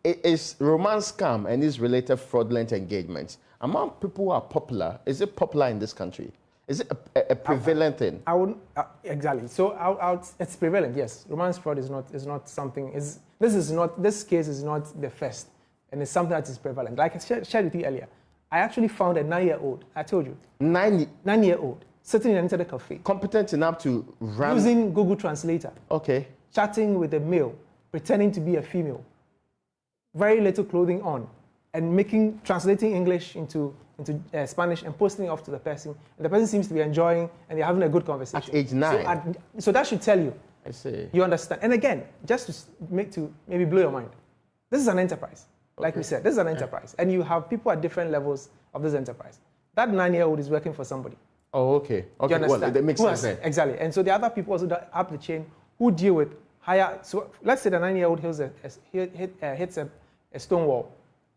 Is romance scam and its related fraudulent engagements among people who are popular? Is it popular in this country? Is it a prevalent thing? I wouldn't exactly. So it's prevalent. Yes, romance fraud is not something. This case is not the first, and it's something that is prevalent. Like I shared with you earlier, I actually found a 9-year-old. I told you, 9-year-old sitting in an internet cafe, competent enough to run using Google Translator. Okay. Chatting with a male, pretending to be a female, very little clothing on, and translating English into Spanish and posting it off to the person. And the person seems to be enjoying, and they're having a good conversation. At age 9. So that should tell you. I see. You understand. And again, just to maybe blow your mind, this is an enterprise. Like we said, this is an enterprise, and you have people at different levels of this enterprise. That 9-year-old is working for somebody. Oh, okay. Okay. You understand? Well, that makes sense. Exactly. And so the other people also up the chain who deal with higher. So let's say the 9-year-old hits a stone wall.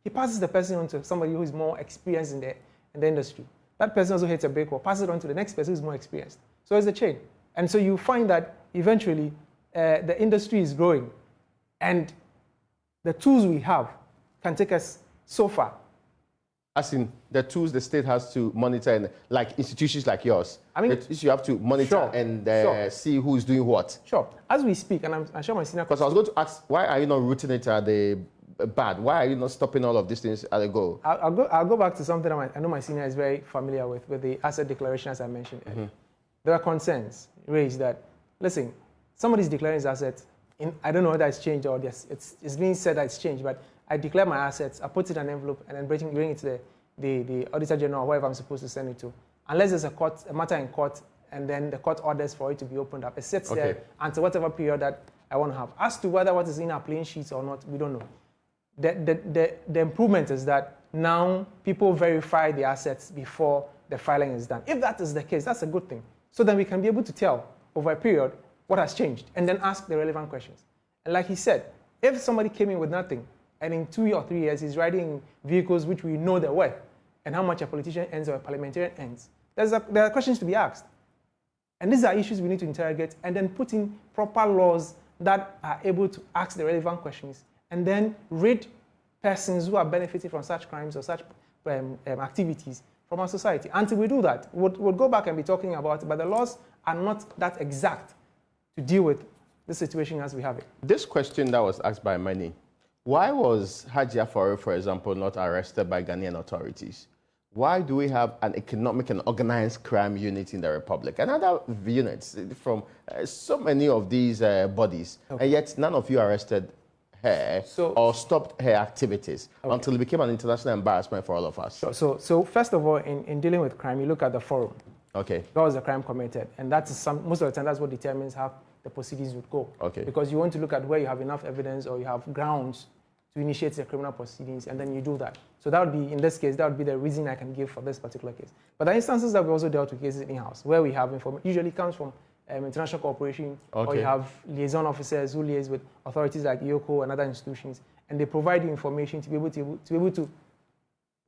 He passes the person on to somebody who is more experienced in the industry. That person also hits a brick wall, passes it on to the next person who is more experienced. So it's a chain. And so you find that eventually the industry is growing, and the tools we have can take us so far. As in the tools the state has to monitor, and like institutions like yours. I mean, you have to monitor and see who's doing what. Sure. As we speak, and I'm sure my senior. Because I was going to ask, why are you not rooting it at the bad? Why are you not stopping all of these things at the goal? I'll go back to something I know my senior is very familiar with the asset declaration, as I mentioned earlier. There are concerns raised that, listen, somebody's declaring his assets. I don't know whether it's changed or it's being said that it's changed, but I declare my assets, I put it in an envelope, and then bring it to the Auditor General or whoever I'm supposed to send it to. Unless there's a matter in court, and then the court orders for it to be opened up. It sits there until whatever period that I want to have. As to whether what is in our plain sheets or not, we don't know. The improvement is that now people verify the assets before the filing is done. If that is the case, that's a good thing. So then we can be able to tell over a period what has changed and then ask the relevant questions. And like he said, if somebody came in with nothing and in 2 or 3 years he's riding vehicles which we know their worth and how much a politician earns or a parliamentarian earns, there are questions to be asked. And these are issues we need to interrogate and then put in proper laws that are able to ask the relevant questions and then rid persons who are benefiting from such crimes or such activities from our society. Until we do that, we'll go back and be talking about it, but the laws are not that exact to deal with the situation as we have it. This question that was asked by many, why was Haji Afore, for example, not arrested by Ghanaian authorities? Why do we have an economic and organized crime unit in the Republic and other units from so many of these bodies, and yet none of you arrested her or stopped her activities until it became an international embarrassment for all of us? So first of all, in dealing with crime, you look at the forum. Okay. That was the crime committed, and that is most of the time that's what determines how the proceedings would go. Okay. Because you want to look at where you have enough evidence or you have grounds to initiate the criminal proceedings, and then you do that. So that would be, in this case, that would be the reason I can give for this particular case. But there are instances that we also dealt with cases in-house, where we have information, usually comes from international cooperation, or you have liaison officers who liaise with authorities like EOCO and other institutions, and they provide you information to be able to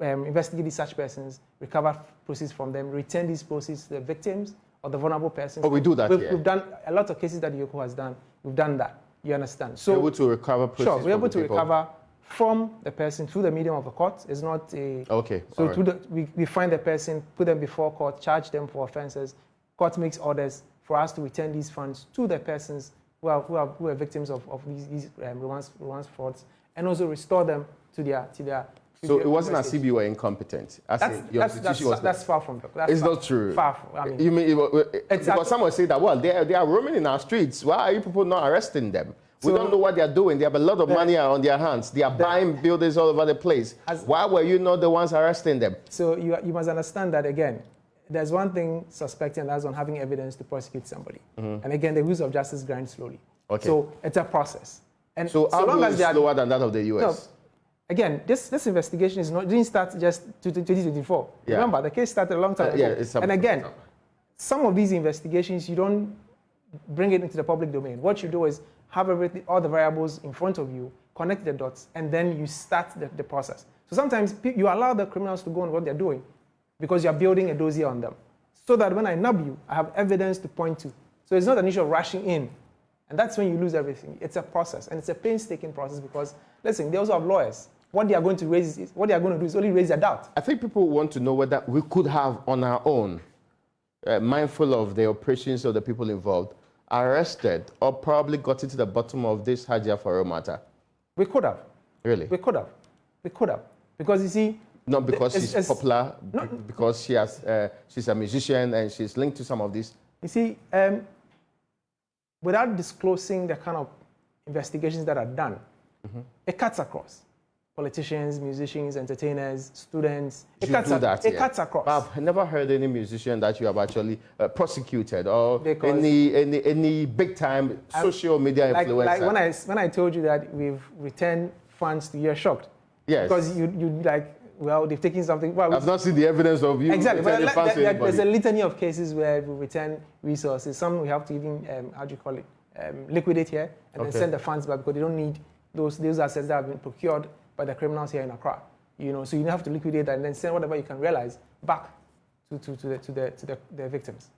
investigate these such persons, recover proceeds from them, return these proceeds to the victims or the vulnerable persons. Oh, we do that here. We've done a lot of cases that the EOCO has done. We've done that. You understand? So we're able to recover proceeds. Sure, we're able to recover from the person through the medium of the court. It's not a So we find the person, put them before court, charge them for offences. Court makes orders for us to return these funds to the persons who are victims of these romance frauds, and also restore them to their. So it wasn't as if you were incompetent. That's far from that. It's not true. Far from. I mean, you mean because someone say that, well, they are roaming in our streets. Why are you people not arresting them? We don't know what they are doing. They have a lot of money on their hands. They are buying buildings all over the place. Why were you not the ones arresting them? So you must understand that, again, there's one thing suspecting, that's on having evidence to prosecute somebody. And again, the wheels of justice grind slowly. Okay. So it's a process. And so how long is slower than that of the US? No, again, this investigation didn't start just 2024. Yeah. Remember, the case started a long time ago. And again, some of these investigations, you don't bring it into the public domain. What you do is have all the variables in front of you, connect the dots, and then you start the process. So sometimes you allow the criminals to go on what they're doing because you're building a dossier on them. So that when I nab you, I have evidence to point to. So it's not an issue of rushing in And that's when you lose everything. It's a process, and it's a painstaking process because, listen, they also have lawyers. What they are going to do is only raise a doubt. I think people want to know whether we could have on our own, mindful of the operations of the people involved, arrested or probably got into the bottom of this Hajia Faro matter. We could have. Really? We could have. We could have. Because you see... Not because she's popular, because she's a musician and she's linked to some of these. You see, without disclosing the kind of investigations that are done, it cuts across. Politicians, musicians, entertainers, students. It cuts across. But I've never heard any musician that you have actually prosecuted or any big time social media influencer. Like when I told you that we've returned funds to you, you're shocked. Yes. Because you like, well, they've taken something. Well, I've not seen the evidence of you returning funds to anybody. There's a litany of cases where we return resources. Some we have to even, liquidate here and then send the funds back because they don't need those assets that have been procured by the criminals here in Accra. So you have to liquidate that and then send whatever you can realize back to the victims.